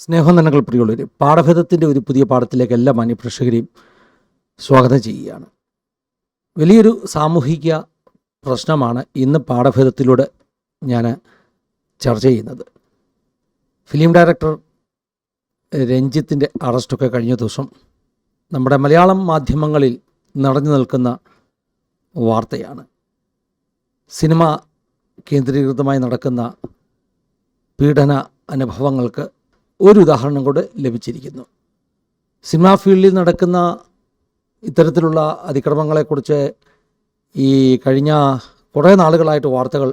സ്നേഹനന്ദനങ്ങൾ പ്രിയുള്ളവർ, പാഠഭേദത്തിൻ്റെ ഒരു പുതിയ പാഠത്തിലേക്ക് എല്ലാ മാന്യപ്രേക്ഷകരെയും സ്വാഗതം ചെയ്യുകയാണ്. വലിയൊരു സാമൂഹിക പ്രശ്നമാണ് ഇന്ന് പാഠഭേദത്തിലൂടെ ഞാൻ ചർച്ച ചെയ്യുന്നത്. ഫിലിം ഡയറക്ടർ രഞ്ജിത്തിൻ്റെ അറസ്റ്റൊക്കെ കഴിഞ്ഞ ദിവസം നമ്മുടെ മലയാളം മാധ്യമങ്ങളിൽ നിറഞ്ഞു നിൽക്കുന്ന വാർത്തയാണ്. സിനിമ കേന്ദ്രീകൃതമായി നടക്കുന്ന പീഡന അനുഭവങ്ങൾക്ക് ഒരു ഉദാഹരണം കൂടെ ലഭിച്ചിരിക്കുന്നു. സിനിമാ ഫീൽഡിൽ നടക്കുന്ന ഇത്തരത്തിലുള്ള അതിക്രമങ്ങളെക്കുറിച്ച് ഈ കഴിഞ്ഞ കുറേ നാളുകളായിട്ട് വാർത്തകൾ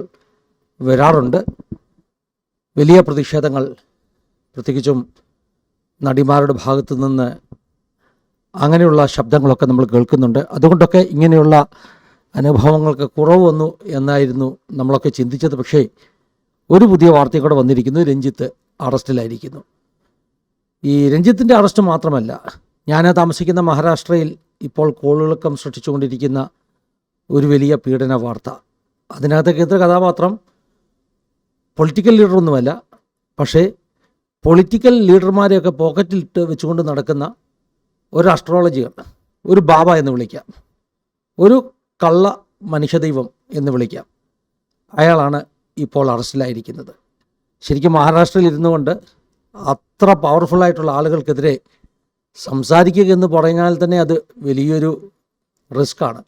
വരാറുണ്ട്. വലിയ പ്രതിഷേധങ്ങൾ പ്രത്യേകിച്ചും നടിമാരുടെ ഭാഗത്തു നിന്ന് അങ്ങനെയുള്ള ശബ്ദങ്ങളൊക്കെ നമ്മൾ കേൾക്കുന്നുണ്ട്. അതുകൊണ്ടൊക്കെ ഇങ്ങനെയുള്ള അനുഭവങ്ങൾക്ക് കുറവ് വന്നു എന്നായിരുന്നു നമ്മളൊക്കെ ചിന്തിച്ചത്. പക്ഷേ ഒരു പുതിയ വാർത്തയും കൂടെ വന്നിരിക്കുന്നു. രഞ്ജിത്ത് അറസ്റ്റിലായിരിക്കുന്നു. ഈ രഞ്ജിത്തിൻ്റെ അറസ്റ്റ് മാത്രമല്ല, ഞാൻ താമസിക്കുന്ന മഹാരാഷ്ട്രയിൽ ഇപ്പോൾ കോളിളക്കം സൃഷ്ടിച്ചുകൊണ്ടിരിക്കുന്ന ഒരു വലിയ പീഡന വാർത്ത. അതിനകത്ത് കേന്ദ്ര കഥാപാത്രം പൊളിറ്റിക്കൽ ലീഡറൊന്നുമല്ല, പക്ഷേ പൊളിറ്റിക്കൽ ലീഡർമാരെയൊക്കെ പോക്കറ്റിലിട്ട് വെച്ചുകൊണ്ട് നടക്കുന്ന ഒരു അസ്ട്രോളജിയർ, ഒരു ബാബ എന്ന് വിളിക്കാം, ഒരു കള്ള മനുഷ്യദൈവം എന്ന് വിളിക്കാം, അയാളാണ് ഇപ്പോൾ അറസ്റ്റിലായിരിക്കുന്നത്. ശരിക്കും മഹാരാഷ്ട്രയിൽ ഇരുന്നു കൊണ്ട് അത്ര പവർഫുള്ളായിട്ടുള്ള ആളുകൾക്കെതിരെ സംസാരിക്കുക എന്ന് പറഞ്ഞാൽ തന്നെ അത് വലിയൊരു റിസ്ക്കാണ്.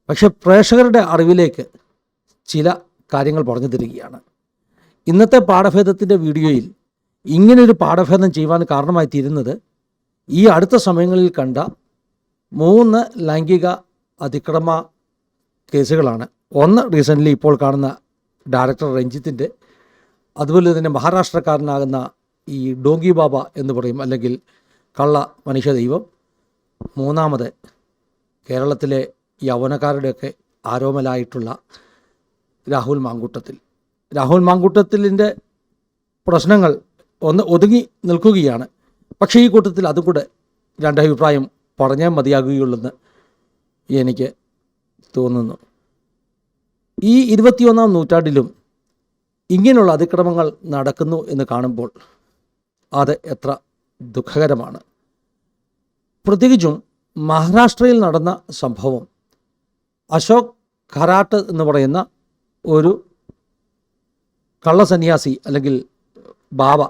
പക്ഷെ പ്രേക്ഷകരുടെ അറിവിലേക്ക് ചില കാര്യങ്ങൾ പറഞ്ഞു തരികയാണ്. ഇന്നത്തെ പാഠഭേദത്തിൻ്റെ വീഡിയോയിൽ ഇങ്ങനൊരു പാഠഭേദം ചെയ്യുവാൻ കാരണമായി തീരുന്നത് ഈ അടുത്ത സമയങ്ങളിൽ കണ്ട 3 ലൈംഗിക അതിക്രമ കേസുകളാണ്. ഒന്ന് റീസെൻ്റ്ലി ഇപ്പോൾ കാണുന്ന ഡയറക്ടർ രഞ്ജിത്തിൻ്റെ, അതുപോലെ തന്നെ മഹാരാഷ്ട്രക്കാരനാകുന്ന ഈ ഡോങ്കി ബാബ എന്ന് പറയും, അല്ലെങ്കിൽ കള്ള മനുഷ്യദൈവം. മൂന്നാമത് കേരളത്തിലെ യൗവനക്കാരുടെയൊക്കെ ആരോമലായിട്ടുള്ള രാഹുൽ മാങ്കൂട്ടത്തിലിൻ്റെ പ്രശ്നങ്ങൾ ഒന്ന് ഒതുങ്ങി നിൽക്കുകയാണ്. പക്ഷേ ഈ കൂട്ടത്തിൽ അതും കൂടെ രണ്ടഭിപ്രായം പറഞ്ഞേ മതിയാകുകയുള്ളെന്ന് എനിക്ക് തോന്നുന്നു. ഈ 21-ാം നൂറ്റാണ്ടിലും ഇങ്ങനെയുള്ള അതിക്രമങ്ങൾ നടക്കുന്നു എന്ന് കാണുമ്പോൾ അത് എത്ര ദുഃഖകരമാണ്. പ്രത്യേകിച്ചും മഹാരാഷ്ട്രയിൽ നടന്ന സംഭവം, അശോക് ഖരാട്ട് എന്ന് പറയുന്ന ഒരു കള്ളസന്യാസി അല്ലെങ്കിൽ ബാബ,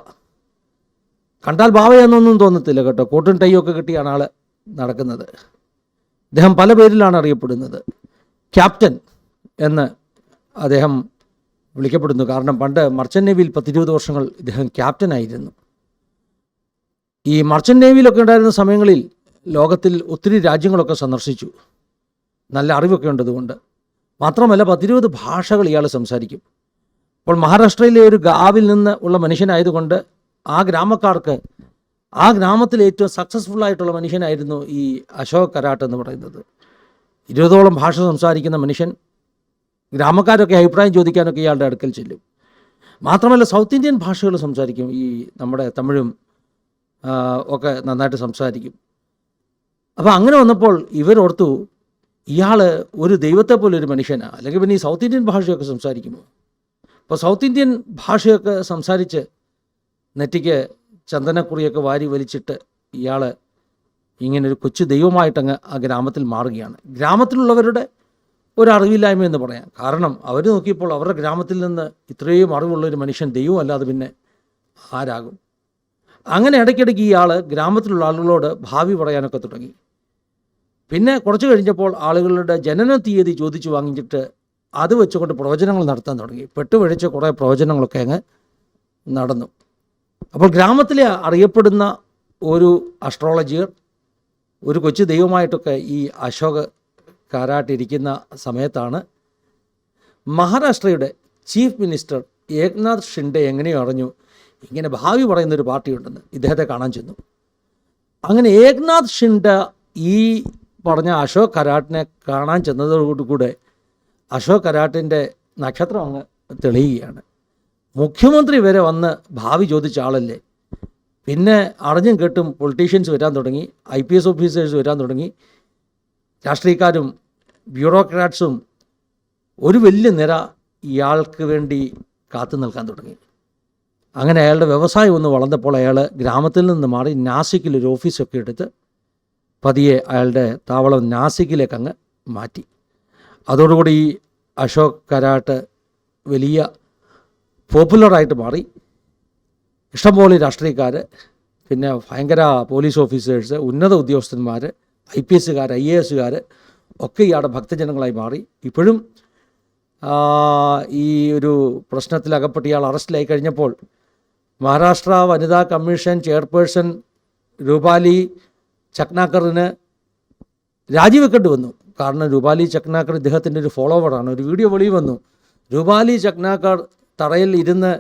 കണ്ടാൽ ബാബയെന്നൊന്നും തോന്നത്തില്ല കേട്ടോ, കോട്ടും ടൈയൊക്കെ കിട്ടിയാണ് ആൾ നടക്കുന്നത്. അദ്ദേഹം പല പേരിലാണ് അറിയപ്പെടുന്നത്. ക്യാപ്റ്റൻ എന്ന് അദ്ദേഹം വിളിക്കപ്പെടുന്നു. കാരണം പണ്ട് മർച്ചൻ്റ് നേവിയിൽ 10-20 വർഷങ്ങൾ ഇദ്ദേഹം ക്യാപ്റ്റനായിരുന്നു. ഈ മർച്ചൻ്റ് നേവിയിലൊക്കെ ഉണ്ടായിരുന്ന സമയങ്ങളിൽ ലോകത്തിൽ ഒത്തിരി രാജ്യങ്ങളൊക്കെ സന്ദർശിച്ചു. നല്ല അറിവൊക്കെ ഉണ്ടതുകൊണ്ട്. മാത്രമല്ല 10-20 ഭാഷകൾ ഇയാൾ സംസാരിക്കും. അപ്പോൾ മഹാരാഷ്ട്രയിലെ ഒരു ഗാവിൽ നിന്ന് ഉള്ള മനുഷ്യനായതുകൊണ്ട് ആ ഗ്രാമക്കാർക്ക് ആ ഗ്രാമത്തിലെ ഏറ്റവും സക്സസ്ഫുള്ളായിട്ടുള്ള മനുഷ്യനായിരുന്നു ഈ അശോക് ഖരാട്ട് എന്ന് പറയുന്നത്. 20ഓളം ഭാഷ സംസാരിക്കുന്ന മനുഷ്യൻ. ഗ്രാമക്കാരൊക്കെ അഭിപ്രായം ചോദിക്കാനൊക്കെ ഇയാളുടെ അടുക്കൽ ചെല്ലും. മാത്രമല്ല സൗത്ത് ഇന്ത്യൻ ഭാഷകൾ സംസാരിക്കും. ഈ നമ്മുടെ തമിഴും ഒക്കെ നന്നായിട്ട് സംസാരിക്കും. അപ്പോൾ അങ്ങനെ വന്നപ്പോൾ ഇവരോർത്തു, ഇയാൾ ഒരു ദൈവത്തെ പോലെ ഒരു മനുഷ്യനാണ്, അല്ലെങ്കിൽ പിന്നെ ഈ സൗത്ത് ഇന്ത്യൻ ഭാഷയൊക്കെ സംസാരിക്കുമോ? അപ്പോൾ സൗത്ത് ഇന്ത്യൻ ഭാഷയൊക്കെ സംസാരിച്ച് നെറ്റിക്ക് ചന്ദനക്കുറിയൊക്കെ വാരി വലിച്ചിട്ട് ഇയാൾ ഇങ്ങനൊരു കൊച്ചു ദൈവമായിട്ടങ്ങ് ആ ഗ്രാമത്തിൽ മാറുകയാണ്. ഗ്രാമത്തിലുള്ളവരുടെ ഒരറിവില്ലായ്മ എന്ന് പറയാം. കാരണം അവർ നോക്കിയപ്പോൾ അവരുടെ ഗ്രാമത്തിൽ നിന്ന് ഇത്രയും അറിവുള്ളൊരു മനുഷ്യൻ ദൈവം അല്ലാതെ പിന്നെ ആരാകും? അങ്ങനെ ഇടയ്ക്കിടയ്ക്ക് ഇയാൾ ഗ്രാമത്തിലുള്ള ആളുകളോട് ഭാവി പറയാനൊക്കെ തുടങ്ങി. പിന്നെ കുറച്ച് കഴിഞ്ഞപ്പോൾ ആളുകളുടെ ജനന തീയതി ചോദിച്ചു വാങ്ങിച്ചിട്ട് അത് വെച്ചുകൊണ്ട് പ്രവചനങ്ങൾ നടത്താൻ തുടങ്ങി. പെട്ടുപിഴച്ച കുറേ പ്രവചനങ്ങളൊക്കെ അങ്ങ് നടന്നു. അപ്പോൾ ഗ്രാമത്തിലെ അറിയപ്പെടുന്ന ഒരു അസ്ട്രോളജിയർ, ഒരു കൊച്ചു ദൈവമായിട്ടൊക്കെ ഈ അശോക് ഖരാട്ട് ഇരിക്കുന്ന സമയത്താണ് മഹാരാഷ്ട്രയുടെ ചീഫ് മിനിസ്റ്റർ ഏക്നാഥ് ഷിൻഡെ എങ്ങനെയോ അറിഞ്ഞു ഇങ്ങനെ ഭാവി പറയുന്നൊരു പാർട്ടിയുണ്ടെന്ന്. ഇദ്ദേഹത്തെ കാണാൻ ചെന്നു. അങ്ങനെ ഏക്നാഥ് ഷിൻഡെ ഈ പറഞ്ഞ അശോക് ഖരാട്ടിനെ കാണാൻ ചെന്നതോടുകൂടെ അശോക് ഖരാട്ടിൻ്റെ നക്ഷത്രം അങ്ങ് തെളിയുകയാണ്. മുഖ്യമന്ത്രി വരെ വന്ന് ഭാവി ചോദിച്ച ആളല്ലേ. പിന്നെ അറിഞ്ഞും കേട്ടും പൊളിറ്റീഷ്യൻസ് വരാൻ തുടങ്ങി, IPS ഓഫീസേഴ്സ് വരാൻ തുടങ്ങി, രാഷ്ട്രീയക്കാരും ബ്യൂറോക്രാറ്റ്സും ഒരു വലിയ നിര ഇയാൾക്ക് വേണ്ടി കാത്തു നിൽക്കാൻ തുടങ്ങി. അങ്ങനെ അയാളുടെ വ്യവസായം ഒന്ന് വളർന്നപ്പോൾ അയാൾ ഗ്രാമത്തിൽ നിന്ന് മാറി നാസിക്കിൽ ഒരു ഓഫീസൊക്കെ എടുത്ത് പതിയെ അയാളുടെ താവളം നാസിക്കിലേക്ക് അങ്ങ് മാറ്റി. അതോടുകൂടി ഈ അശോക് കരാട്ട് വലിയ പോപ്പുലറായിട്ട് മാറി. ഇഷ്ടംപോലെ രാഷ്ട്രീയക്കാർ, പിന്നെ ഭയങ്കര പോലീസ് ഓഫീസേഴ്സ്, ഉന്നത ഉദ്യോഗസ്ഥന്മാർ, IPS, IAS ഒക്കെ ഇയാളുടെ ഭക്തജനങ്ങളായി മാറി. ഇപ്പോഴും ഈ ഒരു പ്രശ്നത്തിൽ അകപ്പെട്ട് ഇയാൾ അറസ്റ്റിലായി കഴിഞ്ഞപ്പോൾ മഹാരാഷ്ട്ര വനിതാ കമ്മീഷൻ ചെയർപേഴ്സൺ രൂപാലി ചക്നാക്കറിന് രാജിവെക്കേണ്ടി വന്നു. കാരണം രൂപാലി ചക്നാക്കർ ഇദ്ദേഹത്തിൻ്റെ ഒരു ഫോളോവറാണ്. ഒരു വീഡിയോ വെളിയിൽ വന്നു. രൂപാലി ചക്നാക്കർ തറയിൽ ഇരുന്ന്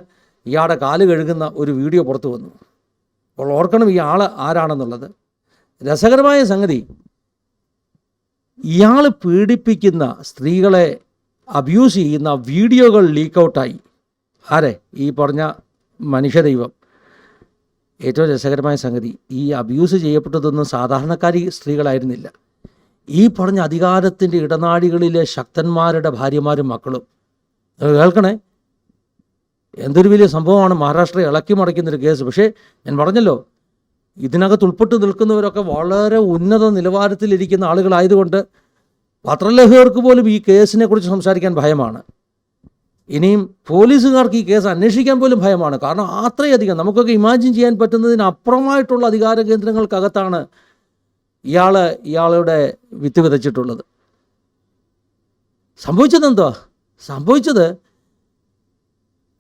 ഇയാളുടെ കാല് കഴുകുന്ന ഒരു വീഡിയോ പുറത്തു വന്നു. അപ്പോൾ ഓർക്കണം ഈ ആൾ ആരാണെന്നുള്ളത്. രസകരമായ സംഗതി, ഇയാൾ പീഡിപ്പിക്കുന്ന, സ്ത്രീകളെ അബ്യൂസ് ചെയ്യുന്ന വീഡിയോകൾ ലീക്കൗട്ടായി. ആരെ? ഈ പറഞ്ഞ മനുഷ്യദൈവം. ഏറ്റവും രസകരമായ സംഗതി, ഈ അബ്യൂസ് ചെയ്യപ്പെട്ടതൊന്നും സാധാരണക്കാരി സ്ത്രീകളായിരുന്നില്ല. ഈ പറഞ്ഞ അധികാരത്തിൻ്റെ ഇടനാഴികളിലെ ശക്തന്മാരുടെ ഭാര്യമാരും മക്കളും. കേൾക്കണേ, എന്തൊരു വലിയ സംഭവമാണ്. മഹാരാഷ്ട്രയെ ഇളക്കി മറിക്കുന്നൊരു കേസ്. പക്ഷേ ഞാൻ പറഞ്ഞല്ലോ, ഇതിനകത്ത് ഉൾപ്പെട്ട് നിൽക്കുന്നവരൊക്കെ വളരെ ഉന്നത നിലവാരത്തിലിരിക്കുന്ന ആളുകളായതുകൊണ്ട് പത്രലേഖകർക്ക് പോലും ഈ കേസിനെ കുറിച്ച് സംസാരിക്കാൻ ഭയമാണ്. ഇനിയും പോലീസുകാർക്ക് ഈ കേസ് അന്വേഷിക്കാൻ പോലും ഭയമാണ്. കാരണം അത്രയധികം നമുക്കൊക്കെ ഇമാജിൻ ചെയ്യാൻ പറ്റുന്നതിനപ്പുറമായിട്ടുള്ള അധികാര കേന്ദ്രങ്ങൾക്കകത്താണ് ഇയാളുടെ വിത്ത് വിതച്ചിട്ടുള്ളത്. സംഭവിച്ചത്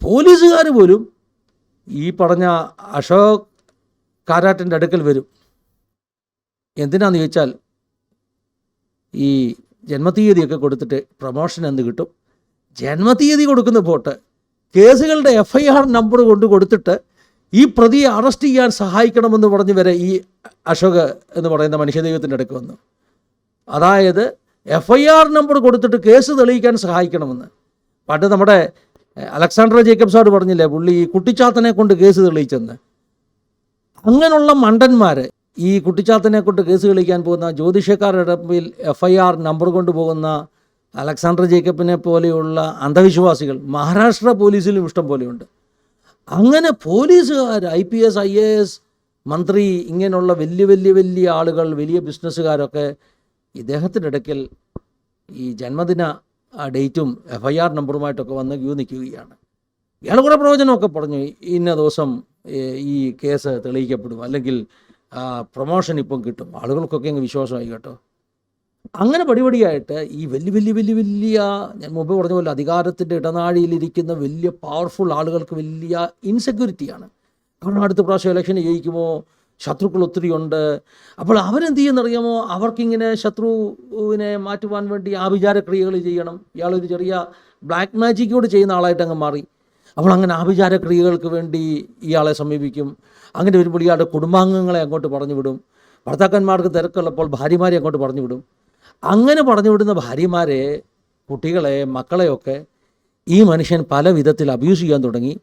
പോലീസുകാർ പോലും ഈ പറഞ്ഞ അശോക് കാരാട്ടിൻ്റെ അടുക്കൽ വരും. എന്തിനാന്ന് ചോദിച്ചാൽ, ഈ ജന്മതീയതിയൊക്കെ കൊടുത്തിട്ട് പ്രൊമോഷൻ എന്ത് കിട്ടും? ജന്മതീയതി കൊടുക്കുന്ന പോട്ട് കേസുകളുടെ FIR നമ്പർ കൊണ്ട് കൊടുത്തിട്ട് ഈ പ്രതിയെ അറസ്റ്റ് ചെയ്യാൻ സഹായിക്കണമെന്ന് പറഞ്ഞ് വരെ ഈ അശോക് എന്ന് പറയുന്ന മനുഷ്യദൈവത്തിൻ്റെ അടുക്ക് വന്നു. അതായത് FIR നമ്പർ കൊടുത്തിട്ട് കേസ് തെളിയിക്കാൻ സഹായിക്കണമെന്ന്. പണ്ട് നമ്മുടെ അലക്സാണ്ടർ ജേക്കബ് സാർ പറഞ്ഞില്ലേ, പുള്ളി ഈ കുട്ടിച്ചാത്തനെ കൊണ്ട് കേസ് തെളിയിച്ചെന്ന്. അങ്ങനെയുള്ള മണ്ടന്മാർ ഈ കുട്ടിച്ചാത്തനെ കൊണ്ട് കേസ് തെളിയിക്കാൻ പോകുന്ന ജ്യോതിഷക്കാരുടെ മുമ്പിൽ FIR നമ്പർ കൊണ്ടുപോകുന്ന അലക്സാണ്ടർ ജേക്കബിനെ പോലെയുള്ള അന്ധവിശ്വാസികൾ മഹാരാഷ്ട്ര പോലീസിലും ഇഷ്ടം പോലെയുണ്ട്. അങ്ങനെ പോലീസുകാർ, IPS, IAS, മന്ത്രി, ഇങ്ങനെയുള്ള വലിയ ആളുകൾ, വലിയ ബിസിനസ്സുകാരൊക്കെ ഇദ്ദേഹത്തിൻ്റെ ഇടയ്ക്കൽ ഈ ജന്മദിന ഡേറ്റും FIR നമ്പറുമായിട്ടൊക്കെ വന്ന് ക്യൂ നിൽക്കുകയാണ്. ഇയാൾ കുറേ പ്രവചനമൊക്കെ പറഞ്ഞു, ഇന്ന ദിവസം ഈ കേസ് തെളിയിക്കപ്പെടും, അല്ലെങ്കിൽ പ്രൊമോഷൻ ഇപ്പം കിട്ടും. ആളുകൾക്കൊക്കെ അങ്ങ് വിശ്വാസമായി കേട്ടോ. അങ്ങനെ പടിപടിയായിട്ട് ഈ വലിയ ഞാൻ മുമ്പ് പറഞ്ഞ പോലെ അധികാരത്തിൻ്റെ ഇടനാഴിയിലിരിക്കുന്ന വലിയ പവർഫുൾ ആളുകൾക്ക് വലിയ ഇൻസെക്യൂരിറ്റിയാണ്. കാരണം അടുത്ത പ്രാവശ്യം ഇലക്ഷന് ജയിക്കുമോ, ശത്രുക്കൾ ഒത്തിരിയുണ്ട്. അപ്പോൾ അവരെന്ത് ചെയ്യുന്നറിയാമോ, അവർക്കിങ്ങനെ ശത്രുവിനെ മാറ്റുവാൻ വേണ്ടി ആഭിചാരക്രിയകൾ ചെയ്യണം. ഇയാളൊരു ചെറിയ ബ്ലാക്ക് മാജിക്കോട് ചെയ്യുന്ന ആളായിട്ട് അങ്ങ് മാറി. അപ്പോൾ അങ്ങനെ ആഭിചാരക്രിയകൾക്ക് വേണ്ടി ഇയാളെ സമീപിക്കും. അങ്ങനെ വരുമ്പോൾ ഇയാളുടെ കുടുംബാംഗങ്ങളെ അങ്ങോട്ട് പറഞ്ഞു വിടും. ഭർത്താക്കന്മാർക്ക് തിരക്കുള്ളപ്പോൾ ഭാര്യമാരെ അങ്ങോട്ട് പറഞ്ഞു വിടും. അങ്ങനെ പറഞ്ഞു വിടുന്ന ഭാര്യമാരെ, കുട്ടികളെ, മക്കളെയൊക്കെ ഈ മനുഷ്യൻ പല വിധത്തിൽ അബ്യൂസ് ചെയ്യാൻ തുടങ്ങി.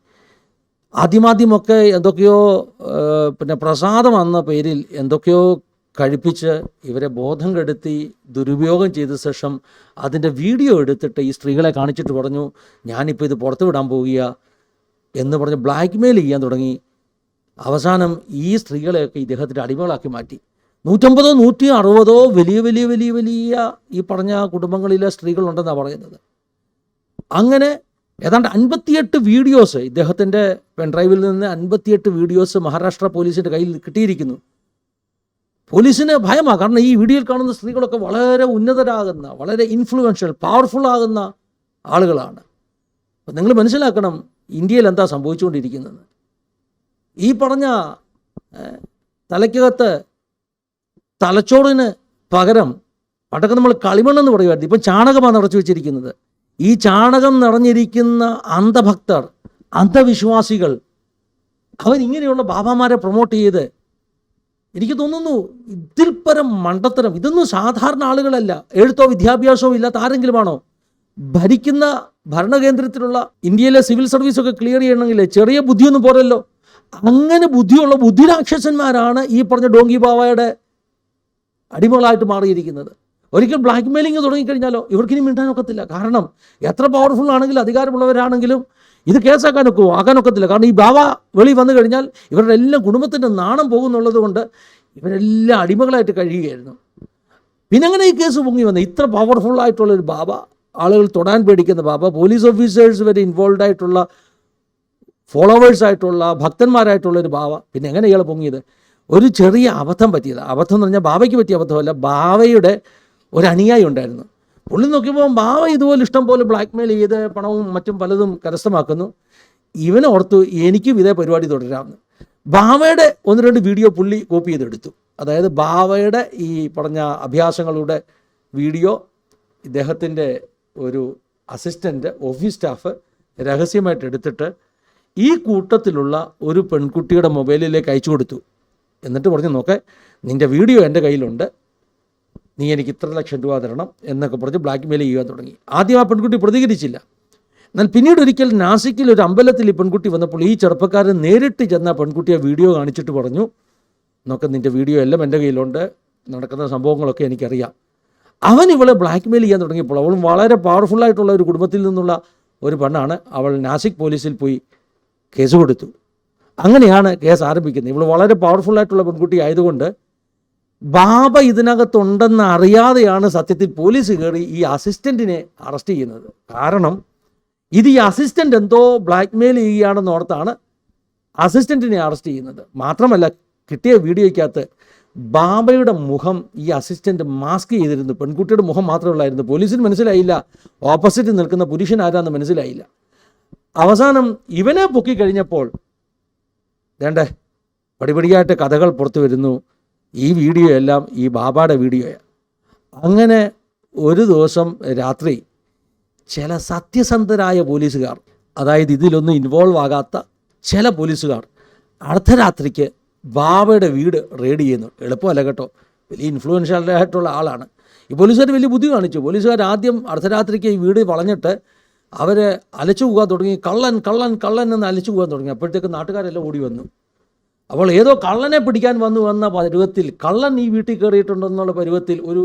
ആദ്യമൊക്കെ എന്തൊക്കെയോ പിന്നെ പ്രസാദം എന്ന പേരിൽ എന്തൊക്കെയോ കഴിപ്പിച്ച് ഇവരെ ബോധം കെടുത്തി ദുരുപയോഗം ചെയ്ത ശേഷം അതിൻ്റെ വീഡിയോ എടുത്തിട്ട് ഈ സ്ത്രീകളെ കാണിച്ചിട്ട് പറഞ്ഞു, ഞാനിപ്പോൾ ഇത് പുറത്തു വിടാൻ പോവുക എന്ന് പറഞ്ഞ് ബ്ലാക്ക് മെയിൽ ചെയ്യാൻ തുടങ്ങി. അവസാനം ഈ സ്ത്രീകളെയൊക്കെ ഇദ്ദേഹത്തിൻ്റെ അടിമകളാക്കി മാറ്റി. 150 160 വലിയ ഈ പറഞ്ഞ കുടുംബങ്ങളിലെ സ്ത്രീകളുണ്ടെന്നാണ് പറയുന്നത്. അങ്ങനെ ഏതാണ്ട് 58 വീഡിയോസ്, ഇദ്ദേഹത്തിൻ്റെ പെൻഡ്രൈവിൽ നിന്ന് 58 വീഡിയോസ് മഹാരാഷ്ട്ര പോലീസിൻ്റെ കയ്യിൽ കിട്ടിയിരിക്കുന്നു. പോലീസിന് ഭയമാണ്. കാരണം ഈ വീഡിയോയിൽ കാണുന്ന സ്ത്രീകളൊക്കെ വളരെ ഉന്നതരാകുന്ന, വളരെ ഇൻഫ്ലുവൻഷ്യൽ, പവർഫുൾ ആകുന്ന ആളുകളാണ്. അപ്പം നിങ്ങൾ മനസ്സിലാക്കണം ഇന്ത്യയിൽ എന്താ സംഭവിച്ചുകൊണ്ടിരിക്കുന്നത്. ഈ പറഞ്ഞ തലയ്ക്കകത്ത് തലച്ചോറിന് പകരം പണ്ടൊക്കെ നമ്മൾ കളിമണ്ണെന്ന് പറയുമായിരുന്നു, ഇപ്പം ചാണകമാണ് നിറച്ചു വെച്ചിരിക്കുന്നത്. ഈ ചാണകം നിറഞ്ഞിരിക്കുന്ന അന്ധഭക്തർ, അന്ധവിശ്വാസികൾ, അവരിങ്ങനെയുള്ള ബാബാമാരെ പ്രൊമോട്ട് ചെയ്ത്, എനിക്ക് തോന്നുന്നു ഇതിൽ പരം മണ്ടത്തരം. ഇതൊന്നും സാധാരണ ആളുകളല്ല, എഴുത്തോ വിദ്യാഭ്യാസമോ ഇല്ലാത്ത ആരെങ്കിലുമാണോ? ഭരിക്കുന്ന ഭരണകേന്ദ്രത്തിലുള്ള ഇന്ത്യയിലെ സിവിൽ സർവീസൊക്കെ ക്ലിയർ ചെയ്യണമെങ്കിൽ ചെറിയ ബുദ്ധിയൊന്നും പോരല്ലോ. അങ്ങനെ ബുദ്ധിയുള്ള ബുദ്ധിരാക്ഷസന്മാരാണ് ഈ പറഞ്ഞ ഡോങ്കി ബാവയുടെ അടിമകളായിട്ട് മാറിയിരിക്കുന്നത്. ഒരിക്കൽ ബ്ലാക്ക് മെയിലിങ് തുടങ്ങിക്കഴിഞ്ഞാലോ ഇവർക്കിനി മിണ്ടാനൊക്കത്തില്ല. കാരണം എത്ര പവർഫുൾ ആണെങ്കിലും അധികാരമുള്ളവരാണെങ്കിലും ഇത് ആക്കാനൊക്കത്തില്ല. കാരണം ഈ ബാവ വെളി വന്നു കഴിഞ്ഞാൽ ഇവരുടെ എല്ലാം കുടുംബത്തിൻ്റെ നാണം പോകുന്നുള്ളത് കൊണ്ട് ഇവരെല്ലാം അടിമകളായിട്ട് കഴിയുകയായിരുന്നു. പിന്നെ അങ്ങനെ ഈ കേസ് പൊങ്ങി വന്നത്. ഇത്ര പവർഫുള്ളായിട്ടുള്ളൊരു ബാബ, ആളുകൾ തൊടാൻ പേടിക്കുന്ന ബാബ, പോലീസ് ഓഫീസേഴ്സ് വരെ ഇൻവോൾവ് ആയിട്ടുള്ള, ഫോളോവേഴ്സായിട്ടുള്ള, ഭക്തന്മാരായിട്ടുള്ളൊരു ബാവ. പിന്നെ എങ്ങനെ ഇയാൾ പൊങ്ങിയത്? ഒരു ചെറിയ അബദ്ധം പറ്റിയത്. അബദ്ധം എന്ന് പറഞ്ഞാൽ ബാവയ്ക്ക് പറ്റിയ അബദ്ധമല്ല, ബാവയുടെ ഒരു അനുയായി ഉണ്ടായിരുന്നു. പുള്ളി നോക്കിയപ്പോൾ ബാവ ഇതുപോലെ ഇഷ്ടം പോലെ ബ്ലാക്ക് മെയിൽ ചെയ്ത് പണവും മറ്റും പലതും കരസ്ഥമാക്കുന്നു. ഇവനെ ഓർത്തു എനിക്കും ഇതേ പരിപാടി തുടരാമെന്ന്. ബാവയുടെ 1-2 വീഡിയോ പുള്ളി കോപ്പി ചെയ്തെടുത്തു. അതായത് ബാവയുടെ ഈ പറഞ്ഞ അഭ്യാസങ്ങളുടെ വീഡിയോ ഇദ്ദേഹത്തിൻ്റെ ഒരു അസിസ്റ്റൻ്റ്, ഓഫീസ് സ്റ്റാഫ് രഹസ്യമായിട്ട് എടുത്തിട്ട് ഈ കൂട്ടത്തിലുള്ള ഒരു പെൺകുട്ടിയുടെ മൊബൈലിലേക്ക് അയച്ചു കൊടുത്തു. എന്നിട്ട് പറഞ്ഞു, നോക്കെ നിൻ്റെ വീഡിയോ എൻ്റെ കയ്യിലുണ്ട്, നീ എനിക്ക് ഇത്ര ലക്ഷം രൂപ തരണം എന്നൊക്കെ പറഞ്ഞ് ബ്ലാക്ക് മെയിൽ ചെയ്യാൻ തുടങ്ങി. ആദ്യം ആ പെൺകുട്ടി പ്രതികരിച്ചില്ല. എന്നാൽ പിന്നീട് ഒരിക്കൽ നാസിക്കിൽ ഒരു അമ്പലത്തിൽ ഈ പെൺകുട്ടി വന്നപ്പോൾ ഈ ചെറുപ്പക്കാരൻ നേരിട്ട് ചെന്ന പെൺകുട്ടിയെ വീഡിയോ കാണിച്ചിട്ട് പറഞ്ഞു, നോക്കെ നിൻ്റെ വീഡിയോ എല്ലാം എൻ്റെ കയ്യിലുണ്ട്, നടക്കുന്ന സംഭവങ്ങളൊക്കെ എനിക്കറിയാം. അവൻ ഇവളെ ബ്ലാക്ക് മെയിൽ ചെയ്യാൻ തുടങ്ങിയപ്പോൾ, അവൾ വളരെ പവർഫുള്ളായിട്ടുള്ള ഒരു കുടുംബത്തിൽ നിന്നുള്ള ഒരു പെണ്ണാണ്. അവൾ നാസിക് പോലീസിൽ പോയി കേസ് കൊടുത്തു. അങ്ങനെയാണ് കേസ് ആരംഭിക്കുന്നത്. ഇവൾ വളരെ പവർഫുള്ളായിട്ടുള്ള പെൺകുട്ടി ആയതുകൊണ്ട് ബാബ ഇതിനകത്തുണ്ടെന്ന് അറിയാതെയാണ് സത്യത്തിൽ പോലീസ് കയറി ഈ അസിസ്റ്റൻറ്റിനെ അറസ്റ്റ് ചെയ്യുന്നത്. കാരണം ഇത് ഈ അസിസ്റ്റൻ്റ് എന്തോ ബ്ലാക്ക് മെയിൽ ചെയ്യുകയാണെന്ന് ഓർത്താണ് അസിസ്റ്റൻറ്റിനെ അറസ്റ്റ് ചെയ്യുന്നത്. മാത്രമല്ല, കിട്ടിയ വീഡിയോയ്ക്കകത്ത് ബാബയുടെ മുഖം ഈ അസിസ്റ്റൻ്റ് മാസ്ക് ചെയ്തിരുന്നു. പെൺകുട്ടിയുടെ മുഖം മാത്രമേ ഉള്ളായിരുന്നു. പോലീസിന് മനസ്സിലായില്ല ഓപ്പോസിറ്റ് നിൽക്കുന്ന പുരുഷൻ ആരാന്ന് മനസ്സിലായില്ല. അവസാനം ഇവനെ പൊക്കി കഴിഞ്ഞപ്പോൾ വേണ്ടേ പടിപടിയായിട്ട് കഥകൾ പുറത്തു വരുന്നു. ഈ വീഡിയോ എല്ലാം ഈ ബാബയുടെ വീഡിയോയാണ്. അങ്ങനെ ഒരു ദിവസം രാത്രി ചില സത്യസന്ധരായ പോലീസുകാർ, അതായത് ഇതിലൊന്നും ഇൻവോൾവ് ആകാത്ത ചില പോലീസുകാർ അർദ്ധരാത്രിക്ക് ബാബയുടെ വീട് റെയ്ഡ് ചെയ്യുന്നു. എളുപ്പമല്ല കേട്ടോ, വലിയ ഇൻഫ്ലുവൻഷ്യലായിട്ടുള്ള ആളാണ്. ഈ പോലീസുകാർ വലിയ ബുദ്ധി കാണിച്ചു. പോലീസുകാർ ആദ്യം അർദ്ധരാത്രിക്ക് ഈ വീട് വളഞ്ഞിട്ട് അവർ അലച്ചു പോകാൻ തുടങ്ങി. കള്ളൻ കള്ളൻ കള്ളൻ എന്ന് അലച്ചു പോകാൻ തുടങ്ങി. അപ്പോഴത്തേക്ക് നാട്ടുകാരെല്ലാം ഓടി വന്നു. അപ്പോൾ ഏതോ കള്ളനെ പിടിക്കാൻ വന്ന പരുവത്തിൽ, കള്ളൻ ഈ വീട്ടിൽ കയറിയിട്ടുണ്ടെന്നുള്ള പരുവത്തിൽ ഒരു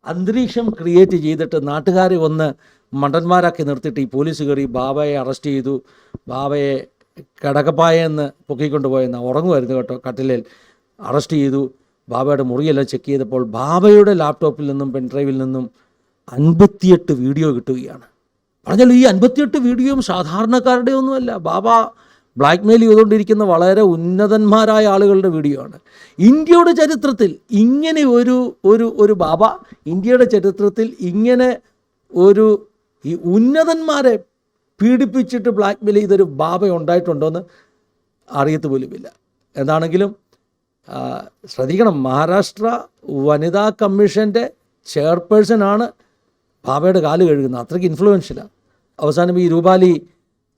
അന്തരീക്ഷം ക്രിയേറ്റ് ചെയ്തിട്ട് നാട്ടുകാരെ ഒന്ന് മണ്ടന്മാരാക്കി നിർത്തിയിട്ട് ഈ പോലീസ് കയറി ബാബയെ അറസ്റ്റ് ചെയ്തു. ബാബയെ കിടക്കപ്പായെന്ന് പൊക്കിക്കൊണ്ടുപോയെന്ന്, ഉറങ്ങുമായിരുന്നു കേട്ടോ കട്ടിലേൽ, അറസ്റ്റ് ചെയ്തു. ബാബയുടെ മുറിയെല്ലാം ചെക്ക് ചെയ്തപ്പോൾ ബാബയുടെ ലാപ്ടോപ്പിൽ നിന്നും പെൻഡ്രൈവിൽ നിന്നും 58 വീഡിയോ കിട്ടുകയാണ്. പറഞ്ഞാൽ ഈ 58 വീഡിയോയും സാധാരണക്കാരുടെ ഒന്നുമല്ല. ബാബ ബ്ലാക്ക് മെയിൽ ചെയ്തുകൊണ്ടിരിക്കുന്ന വളരെ ഉന്നതന്മാരായ ആളുകളുടെ വീഡിയോ ആണ്. ഇന്ത്യയുടെ ചരിത്രത്തിൽ ഇങ്ങനെ ഒരു ബാബ, ഇന്ത്യയുടെ ചരിത്രത്തിൽ ഇങ്ങനെ ഈ ഉന്നതന്മാരെ പീഡിപ്പിച്ചിട്ട് ബ്ലാക്ക് മെയിൽ ചെയ്തൊരു ബാബ ഉണ്ടായിട്ടുണ്ടോയെന്ന് അറിയത്ത് പോലുമില്ല. എന്താണെങ്കിലും ശ്രദ്ധിക്കണം, മഹാരാഷ്ട്ര വനിതാ കമ്മീഷൻ്റെ ചെയർപേഴ്സണാണ് ബാബയുടെ കാല് കഴുകുന്നത്. അത്രയ്ക്ക് ഇൻഫ്ലുവൻഷ്യലാണ്. അവസാനം ഈ രൂപാലി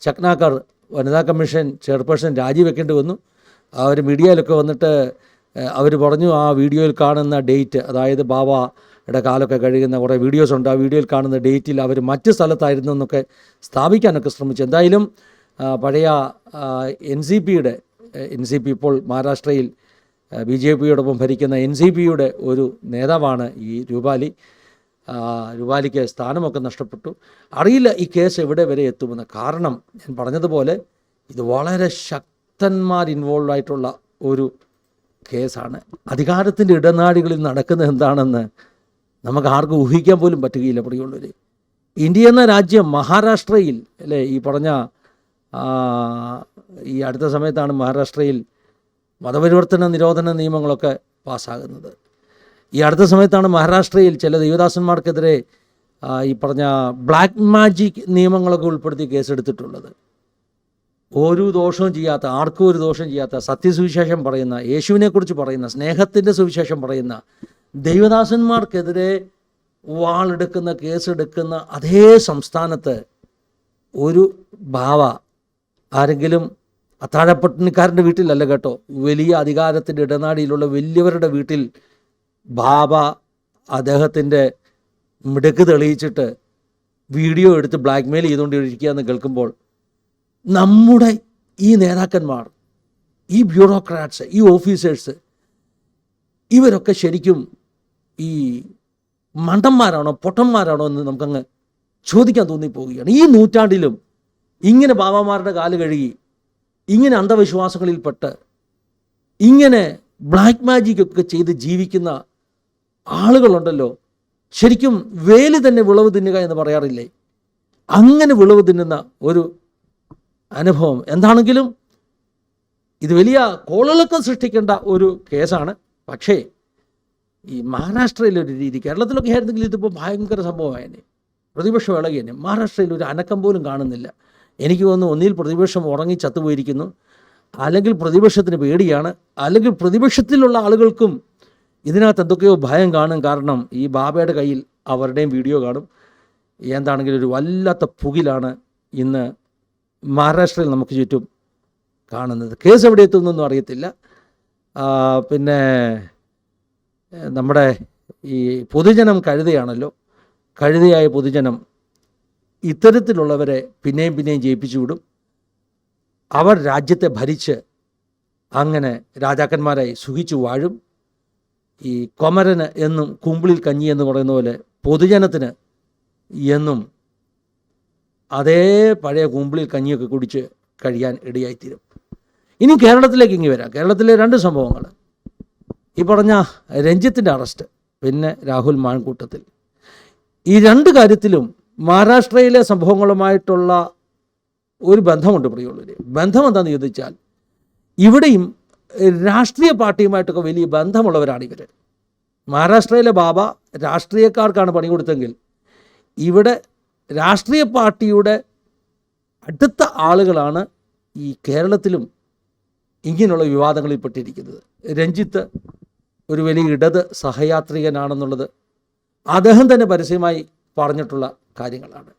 ചക്നാക്കർ വനിതാ കമ്മീഷൻ ചെയർപേഴ്സൺ രാജിവെക്കേണ്ടി വന്നു. അവർ മീഡിയയിലൊക്കെ വന്നിട്ട് അവർ പറഞ്ഞു, ആ വീഡിയോയിൽ കാണുന്ന ഡേറ്റ്, അതായത് ബാബയുടെ കാലൊക്കെ കഴുകുന്ന കുറേ വീഡിയോസ് ഉണ്ട്, ആ വീഡിയോയിൽ കാണുന്ന ഡേറ്റിൽ അവർ മറ്റ് സ്ഥലത്തായിരുന്നു എന്നൊക്കെ സ്ഥാപിക്കാനൊക്കെ ശ്രമിച്ചു. എന്തായാലും പഴയ എൻ സി പി ഇപ്പോൾ മഹാരാഷ്ട്രയിൽ BJPയോടൊപ്പം ഭരിക്കുന്ന NCPയുടെ ഒരു നേതാവാണ് ഈ രൂപാലി. രൂപാലിക്ക് സ്ഥാനമൊക്കെ നഷ്ടപ്പെട്ടു. അറിയില്ല ഈ കേസ് എവിടെ വരെ എത്തുമെന്ന്. കാരണം ഞാൻ പറഞ്ഞതുപോലെ ഇത് വളരെ ശക്തന്മാർ ഇൻവോൾവ് ആയിട്ടുള്ള ഒരു കേസാണ്. അധികാരത്തിൻ്റെ ഇടനാഴികളിൽ നടക്കുന്നത് എന്താണെന്ന് നമുക്ക് ആർക്കും ഊഹിക്കാൻ പോലും പറ്റുകയില്ല. പ്രിയമുള്ളവർ, ഇന്ത്യ എന്ന രാജ്യം മഹാരാഷ്ട്രയിൽ അല്ലേ, ഈ പറഞ്ഞ ഈ അടുത്ത സമയത്താണ് മഹാരാഷ്ട്രയിൽ മതപരിവർത്തന നിരോധന നിയമങ്ങളൊക്കെ പാസ്സാകുന്നത്. ഈ അടുത്ത സമയത്താണ് മഹാരാഷ്ട്രയിൽ ചില ദേവദാസന്മാർക്കെതിരെ ഈ പറഞ്ഞ ബ്ലാക്ക് മാജിക് നിയമങ്ങളൊക്കെ ഉൾപ്പെടുത്തി കേസെടുത്തിട്ടുള്ളത്. ഒരു ദോഷവും ചെയ്യാത്ത, ആർക്കും ഒരു ദോഷം ചെയ്യാത്ത, സത്യസുവിശേഷം പറയുന്ന, യേശുവിനെക്കുറിച്ച് പറയുന്ന, സ്നേഹത്തിൻ്റെ സുവിശേഷം പറയുന്ന ദൈവദാസന്മാർക്കെതിരെ വാളെടുക്കുന്ന, കേസെടുക്കുന്ന അതേ സംസ്ഥാനത്ത് ഒരു ബാവ, ആരെങ്കിലും അത്താഴപ്പട്ടിണിക്കാരൻ്റെ വീട്ടിലല്ല കേട്ടോ, വലിയ അധികാരത്തിൻ്റെ ഇടനാടിയിലുള്ള വലിയവരുടെ വീട്ടിൽ ബാബ അദ്ദേഹത്തിൻ്റെ മിടുക്ക് തെളിയിച്ചിട്ട് വീഡിയോ എടുത്ത് ബ്ലാക്ക് മെയിൽ ചെയ്തുകൊണ്ടിരിക്കുക എന്ന് കേൾക്കുമ്പോൾ നമ്മുടെ ഈ നേതാക്കന്മാർ, ഈ ബ്യൂറോക്രാറ്റ്സ്, ഈ ഓഫീസേഴ്സ്, ഇവരൊക്കെ ശരിക്കും ഈ മണ്ടന്മാരാണോ പൊട്ടന്മാരാണോ എന്ന് നമുക്കങ്ങ് ചോദിക്കാൻ തോന്നിപ്പോവുകയാണ്. ഈ നൂറ്റാണ്ടിലും ഇങ്ങനെ ബാബാമാരുടെ കാല് കഴുകി, ഇങ്ങനെ അന്ധവിശ്വാസങ്ങളിൽപ്പെട്ട്, ഇങ്ങനെ ബ്ലാക്ക് മാജിക് ഒക്കെ ചെയ്ത് ജീവിക്കുന്ന ആളുകളുണ്ടല്ലോ. ശരിക്കും വേലി തന്നെ വിളവ് തിന്നുക എന്ന് പറയാറില്ലേ, അങ്ങനെ വിളവ് തിന്നുന്ന ഒരു അനുഭവം. എന്താണെങ്കിലും ഇത് വലിയ കോളിളക്കം സൃഷ്ടിക്കേണ്ട ഒരു കേസാണ്. പക്ഷേ ഈ മഹാരാഷ്ട്രയിലൊരു രീതി, കേരളത്തിലൊക്കെ ആയിരുന്നെങ്കിൽ ഇതിപ്പോൾ ഭയങ്കര സംഭവമായേനെ, പ്രതിപക്ഷം ഇളകിയേനെ. മഹാരാഷ്ട്രയിൽ ഒരു അനക്കം പോലും കാണുന്നില്ല. എനിക്ക് തോന്നുന്നു ഒന്നിൽ പ്രതിപക്ഷം ഉറങ്ങി ചത്തുപോയിരിക്കുന്നു, അല്ലെങ്കിൽ പ്രതിപക്ഷത്തിന് പേടിയാണ്, അല്ലെങ്കിൽ പ്രതിപക്ഷത്തിലുള്ള ആളുകൾക്കും ഇതിനകത്ത് എന്തൊക്കെയോ ഭയം കാണും. കാരണം ഈ ബാബയുടെ കയ്യിൽ അവരുടെയും വീഡിയോ കാണും. എന്താണെങ്കിലും ഒരു വല്ലാത്ത പുകിലാണ് ഇന്ന് മഹാരാഷ്ട്രയിൽ നമുക്ക് ചുറ്റും കാണുന്നത്. കേസ് എവിടെ എത്തുന്നൊന്നും അറിയത്തില്ല. പിന്നെ നമ്മുടെ ഈ പൊതുജനം കഴുതയാണല്ലോ. കഴുതയായ പൊതുജനം ഇത്തരത്തിലുള്ളവരെ പിന്നെയും പിന്നെയും ജയിപ്പിച്ചു വിടും. അവർ രാജ്യത്തെ ഭരിച്ച് അങ്ങനെ രാജാക്കന്മാരായി സുഖിച്ചു വാഴും. ഈ കൊമരന് എന്നും കുമ്പിളിൽ കഞ്ഞി എന്ന് പറയുന്ന പോലെ പൊതുജനത്തിന് എന്നും അതേ പഴയ കുമ്പിളിൽ കഞ്ഞിയൊക്കെ കുടിച്ച് കഴിയാൻ ഇടയായിത്തീരും. ഇനി കേരളത്തിലേക്ക് ഇങ്ങി വരാം. കേരളത്തിലെ രണ്ട് സംഭവങ്ങൾ, ഈ പറഞ്ഞ രഞ്ജിത്തിൻ്റെ അറസ്റ്റ്, പിന്നെ രാഹുൽ മാങ്കൂട്ടത്തിൽ. ഈ രണ്ട് കാര്യത്തിലും മഹാരാഷ്ട്രയിലെ സംഭവങ്ങളുമായിട്ടുള്ള ഒരു ബന്ധമുണ്ട് പ്രിയമുള്ളവർ. ബന്ധം എന്താണെന്ന് ചോദിച്ചാൽ, ഇവിടെയും രാഷ്ട്രീയ പാർട്ടിയുമായിട്ടൊക്കെ വലിയ ബന്ധമുള്ളവരാണ് ഇവർ. മഹാരാഷ്ട്രയിലെ ബാബ രാഷ്ട്രീയക്കാർക്കാണ് പണി കൊടുത്തെങ്കിൽ ഇവിടെ രാഷ്ട്രീയ പാർട്ടിയുടെ അടുത്ത ആളുകളാണ് ഈ കേരളത്തിലും ഇങ്ങനെയുള്ള വിവാദങ്ങളിൽപ്പെട്ടിരിക്കുന്നത്. രഞ്ജിത്ത് ഒരു വലിയ ഇടത് സഹയാത്രികനാണെന്നുള്ളത് അദ്ദേഹം തന്നെ പരസ്യമായി പറഞ്ഞിട്ടുള്ള കാര്യങ്ങളാണ്.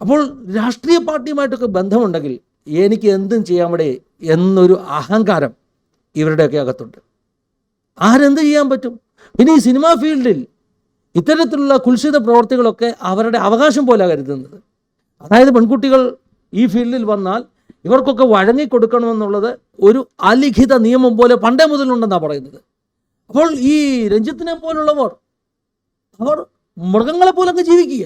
അപ്പോൾ രാഷ്ട്രീയ പാർട്ടിയുമായിട്ടൊക്കെ ബന്ധമുണ്ടെങ്കിൽ എനിക്ക് എന്തും ചെയ്യാമടെ എന്നൊരു അഹങ്കാരം ഇവരുടെയൊക്കെ അകത്തുണ്ട്. ആരെന്ത് ചെയ്യാൻ പറ്റും? പിന്നെ ഈ സിനിമാ ഫീൽഡിൽ ഇത്തരത്തിലുള്ള കുൽസിത പ്രവർത്തികളൊക്കെ അവരുടെ അവകാശം പോലെ കരുതുന്നത്. അതായത് പെൺകുട്ടികൾ ഈ ഫീൽഡിൽ വന്നാൽ ഇവർക്കൊക്കെ വഴങ്ങിക്കൊടുക്കണമെന്നുള്ളത് ഒരു അലിഖിത നിയമം പോലെ പണ്ടേ മുതലുണ്ടെന്നാണ് പറയുന്നത്. അപ്പോൾ ഈ രഞ്ജിത്തിനെ പോലുള്ളവർ അവർ മൃഗങ്ങളെ പോലങ്ങ് ജീവിക്കുക,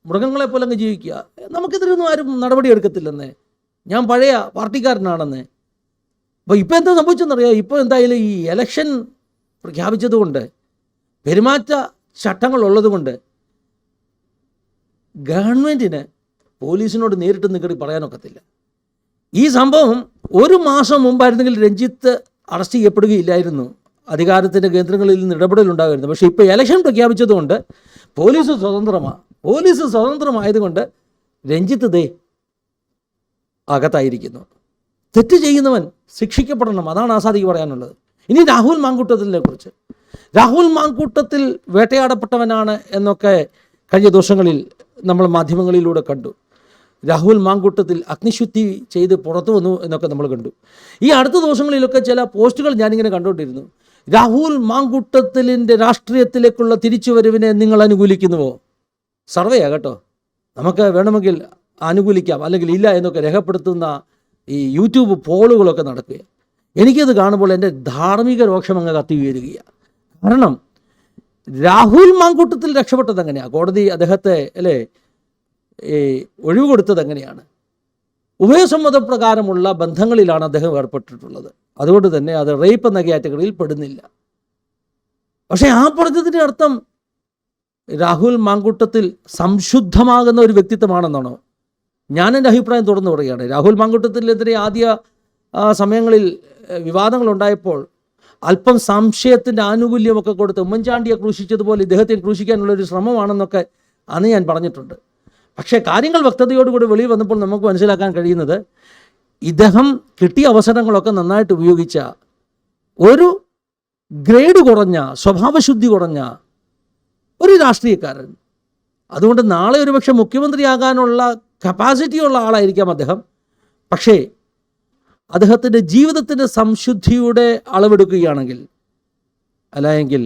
മൃഗങ്ങളെ പോലങ്ങ് ജീവിക്കുക. നമുക്കിതിലൊന്നും ആരും നടപടിയെടുക്കത്തില്ലെന്നേ, ഞാൻ പഴയ പാർട്ടിക്കാരനാണെന്നേ. അപ്പോൾ ഇപ്പോൾ എന്താ സംഭവിച്ചെന്നറിയാം? ഇപ്പോൾ എന്തായാലും ഈ ഇലക്ഷൻ പ്രഖ്യാപിച്ചതുകൊണ്ട്, പെരുമാറ്റ ചട്ടങ്ങളുള്ളതുകൊണ്ട് ഗവൺമെൻറ്റിന് പോലീസിനോട് നേരിട്ട് നികടി പറയാനൊക്കത്തില്ല. ഈ സംഭവം ഒരു മാസം മുമ്പായിരുന്നെങ്കിൽ രഞ്ജിത്ത് അറസ്റ്റ് ചെയ്യപ്പെടുകയില്ലായിരുന്നു, അധികാരത്തിൻ്റെ കേന്ദ്രങ്ങളിൽ നിന്ന് ഇടപെടലുണ്ടാകുമായിരുന്നു. പക്ഷേ ഇപ്പോൾ ഇലക്ഷൻ പ്രഖ്യാപിച്ചതുകൊണ്ട് പോലീസ് സ്വതന്ത്രമായതുകൊണ്ട് രഞ്ജിത്ത് ദേ അകത്തായിരിക്കുന്നു. തെറ്റ് ചെയ്യുന്നവൻ ശിക്ഷിക്കപ്പെടണം, അതാണ് ആസാദിക്ക് പറയാനുള്ളത്. ഇനി രാഹുൽ മാങ്കൂട്ടത്തിനെ കുറിച്ച്, രാഹുൽ മാങ്കൂട്ടത്തിൽ വേട്ടയാടപ്പെട്ടവനാണ് എന്നൊക്കെ കഴിഞ്ഞ ദിവസങ്ങളിൽ നമ്മൾ മാധ്യമങ്ങളിലൂടെ കണ്ടു. രാഹുൽ മാങ്കൂട്ടത്തിൽ അഗ്നിശുദ്ധി ചെയ്ത് പുറത്തു വന്നു എന്നൊക്കെ നമ്മൾ കണ്ടു. ഈ അടുത്ത ദിവസങ്ങളിലൊക്കെ ചില പോസ്റ്റുകൾ ഞാനിങ്ങനെ കണ്ടുകൊണ്ടിരുന്നു. രാഹുൽ മാങ്കൂട്ടത്തിലിൻ്റെ രാഷ്ട്രീയത്തിലേക്കുള്ള തിരിച്ചുവരവിനെ നിങ്ങൾ അനുകൂലിക്കുന്നുവോ? സർവേയാ കേട്ടോ, നമുക്ക് വേണമെങ്കിൽ അനുകൂലിക്കാം അല്ലെങ്കിൽ ഇല്ല എന്നൊക്കെ രേഖപ്പെടുത്തുന്ന ഈ യൂട്യൂബ് പോളുകളൊക്കെ നടക്കുക. എനിക്കത് കാണുമ്പോൾ എൻ്റെ ധാർമ്മിക രോക്ഷം അങ്ങ് കത്തി ഉയരുകയാണ്. കാരണം രാഹുൽ മാങ്കൂട്ടത്തിൽ രക്ഷപ്പെട്ടത് എങ്ങനെയാണ്? കോടതി അദ്ദേഹത്തെ ഒഴിവ് കൊടുത്തത് എങ്ങനെയാണ്? ഉഭയസമ്മതപ്രകാരമുള്ള ബന്ധങ്ങളിലാണ് അദ്ദേഹം ഏർപ്പെട്ടിട്ടുള്ളത്. അതുകൊണ്ട് തന്നെ അത് റേപ്പ് എന്ന കാറ്റഗറിയിൽ പെടുന്നില്ല. പക്ഷേ ആ പറഞ്ഞതിൻ്റെ അർത്ഥം രാഹുൽ മാങ്കൂട്ടത്തിൽ സംശുദ്ധമാകുന്ന ഒരു വ്യക്തിത്വമാണെന്നാണോ? ഞാൻ എൻ്റെ അഭിപ്രായം തുറന്നു പറയുകയാണ്. രാഹുൽ മാങ്കൂട്ടത്തിനെതിരെ ആദ്യ സമയങ്ങളിൽ വിവാദങ്ങളുണ്ടായപ്പോൾ അല്പം സംശയത്തിൻ്റെ ആനുകൂല്യമൊക്കെ കൊടുത്ത് ഉമ്മൻചാണ്ടിയെ ക്രൂശിച്ചതുപോലെ ഇദ്ദേഹത്തെ ക്രൂശിക്കാനുള്ളൊരു ശ്രമമാണെന്നൊക്കെ അന്ന് ഞാൻ പറഞ്ഞിട്ടുണ്ട്. പക്ഷേ കാര്യങ്ങൾ വ്യക്തതയോടുകൂടി വെളിയിൽ വന്നപ്പോൾ നമുക്ക് മനസ്സിലാക്കാൻ കഴിയുന്നത് ഇദ്ദേഹം കിട്ടിയ അവസരങ്ങളൊക്കെ നന്നായിട്ട് ഉപയോഗിച്ച ഒരു ഗ്രേഡ് കുറഞ്ഞ, സ്വഭാവശുദ്ധി കുറഞ്ഞ ഒരു രാഷ്ട്രീയക്കാരൻ. അതുകൊണ്ട് നാളെ ഒരുപക്ഷെ മുഖ്യമന്ത്രിയാകാനുള്ള കപ്പാസിറ്റിയുള്ള ആളായിരിക്കാം അദ്ദേഹം. പക്ഷേ അദ്ദേഹത്തിൻ്റെ ജീവിതത്തിൻ്റെ സംശുദ്ധിയുടെ അളവെടുക്കുകയാണെങ്കിൽ, അല്ലെങ്കിൽ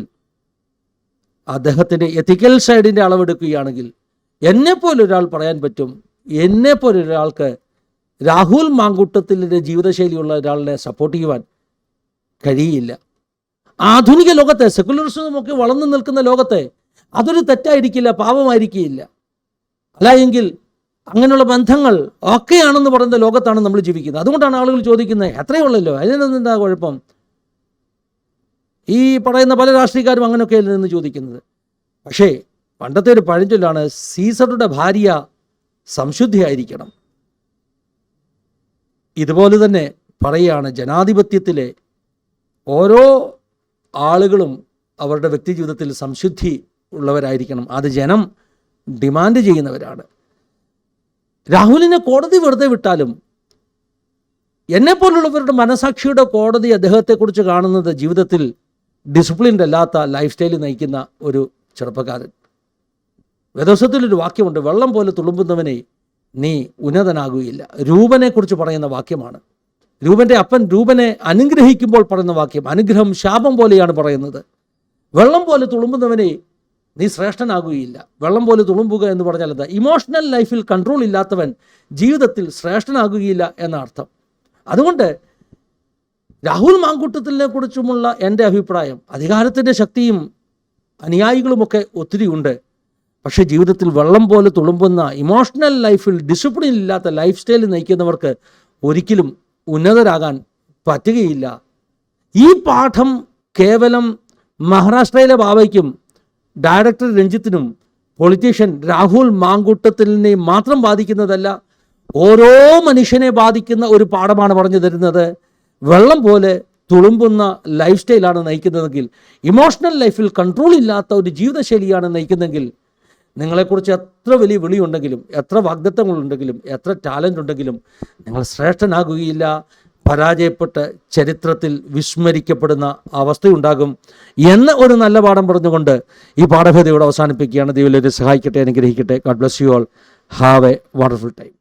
അദ്ദേഹത്തിൻ്റെ എത്തിക്കൽ സൈഡിൻ്റെ അളവെടുക്കുകയാണെങ്കിൽ എന്നെപ്പോലൊരാൾ പറയാൻ പറ്റും, എന്നെപ്പോലൊരാൾക്ക് രാഹുൽ മാങ്കൂട്ടത്തിൻ്റെ ജീവിതശൈലിയുള്ള ഒരാളിനെ സപ്പോർട്ട് ചെയ്യുവാൻ കഴിയില്ല. ആധുനിക ലോകത്തെ, സെക്കുലറിസമൊക്കെ വളർന്നു നിൽക്കുന്ന ലോകത്തെ അതൊരു തെറ്റായിരിക്കില്ല, പാപമായിരിക്കില്ല. അല്ല എങ്കിൽ അങ്ങനെയുള്ള ബന്ധങ്ങൾ ഒക്കെയാണെന്ന് പറയുന്ന ലോകത്താണ് നമ്മൾ ജീവിക്കുന്നത്. അതുകൊണ്ടാണ് ആളുകൾ ചോദിക്കുന്നത്, അത്രയേ ഉള്ളല്ലോ, അതിനെന്താ കുഴപ്പം? ഈ പറയുന്ന പല രാഷ്ട്രീയക്കാരും അങ്ങനെയൊക്കെയല്ലേ എന്ന് ചോദിക്കുന്നത്. പക്ഷേ പണ്ടത്തെ ഒരു പഴഞ്ചൊല്ലാണ്, സീസറുടെ ഭാര്യ സംശുദ്ധിയായിരിക്കണം. ഇതുപോലെ തന്നെ പറയുകയാണ്, ജനാധിപത്യത്തിലെ ഓരോ ആളുകളും അവരുടെ വ്യക്തി ജീവിതത്തിൽ സംശുദ്ധി ഉള്ളവരായിരിക്കണം. അത് ജനം ഡിമാൻഡ് ചെയ്യുന്നവരാണ്. രാഹുലിനെ കോടതി വെറുതെ വിട്ടാലും എന്നെപ്പോലുള്ളവരുടെ മനസാക്ഷിയുടെ കോടതി അദ്ദേഹത്തെക്കുറിച്ച് കാണുന്നത് ജീവിതത്തിൽ ഡിസിപ്ലിൻഡ് അല്ലാത്ത ലൈഫ് സ്റ്റൈൽ നയിക്കുന്ന ഒരു ചെറുപ്പക്കാരൻ. വേദോസത്തിലൊരു വാക്യമുണ്ട്, വെള്ളം പോലെ തുളുമ്പുന്നവനെ നീ ഉന്നതനാകുകയില്ല. രൂപനെക്കുറിച്ച് പറയുന്ന വാക്യമാണ്. രൂപൻ്റെ അപ്പൻ രൂപനെ അനുഗ്രഹിക്കുമ്പോൾ പറയുന്ന വാക്യം, അനുഗ്രഹം ശാപം പോലെയാണ് പറയുന്നത്. വെള്ളം പോലെ തുളുമ്പുന്നവനെ നീ ശ്രേഷ്ഠനാകുകയില്ല. വെള്ളം പോലെ തുളുമ്പുക എന്ന് പറഞ്ഞാൽ എന്താ? ഇമോഷണൽ ലൈഫിൽ കൺട്രോൾ ഇല്ലാത്തവൻ ജീവിതത്തിൽ ശ്രേഷ്ഠനാകുകയില്ല എന്ന അർത്ഥം. അതുകൊണ്ട് രാഹുൽ മാങ്കൂട്ടത്തിനെ കുറിച്ചുമുള്ള എൻ്റെ അഭിപ്രായം, അധികാരത്തിൻ്റെ ശക്തിയും അനുയായികളുമൊക്കെ ഒത്തിരി ഉണ്ട്. പക്ഷേ ജീവിതത്തിൽ വെള്ളം പോലെ തുളുമ്പുന്ന ഇമോഷണൽ ലൈഫിൽ ഡിസിപ്ലിൻ ഇല്ലാത്ത ലൈഫ് സ്റ്റൈൽ നയിക്കുന്നവർക്ക് ഒരിക്കലും ഉന്നതരാകാൻ പറ്റുകയില്ല. ഈ പാഠം കേവലം മഹാരാഷ്ട്രയിലെ ബാബയ്ക്കും ഡയറക്ടർ രഞ്ജിത്തിനും പൊളിറ്റീഷ്യൻ രാഹുൽ മാങ്കൂട്ടത്തിനെ മാത്രം ബാധിക്കുന്നതല്ല, ഓരോ മനുഷ്യനെ ബാധിക്കുന്ന ഒരു പാഠമാണ് പറഞ്ഞു തരുന്നത്. വെള്ളം പോലെ തുളുമ്പുന്ന ലൈഫ് സ്റ്റൈലാണ് നയിക്കുന്നതെങ്കിൽ, ഇമോഷണൽ ലൈഫിൽ കൺട്രോൾ ഇല്ലാത്ത ഒരു ജീവിതശൈലിയാണ് നയിക്കുന്നതെങ്കിൽ, നിങ്ങളെക്കുറിച്ച് എത്ര വലിയ വിളിയുണ്ടെങ്കിലും, എത്ര വാഗ്ദത്തങ്ങളുണ്ടെങ്കിലും, എത്ര ടാലൻ്റ് ഉണ്ടെങ്കിലും നിങ്ങൾ ശ്രേഷ്ഠനാകുകയില്ല. പരാജയപ്പെട്ട് ചരിത്രത്തിൽ വിസ്മരിക്കപ്പെടുന്ന അവസ്ഥയുണ്ടാകും എന്ന ഒരു നല്ല പാഠം പറഞ്ഞുകൊണ്ട് ഈ പാഠഭേദയോട് അവസാനിപ്പിക്കുകയാണ്. ദൈവം സഹായിക്കട്ടെ, അനുഗ്രഹിക്കട്ടെ. God bless you all. Have A wonderful time.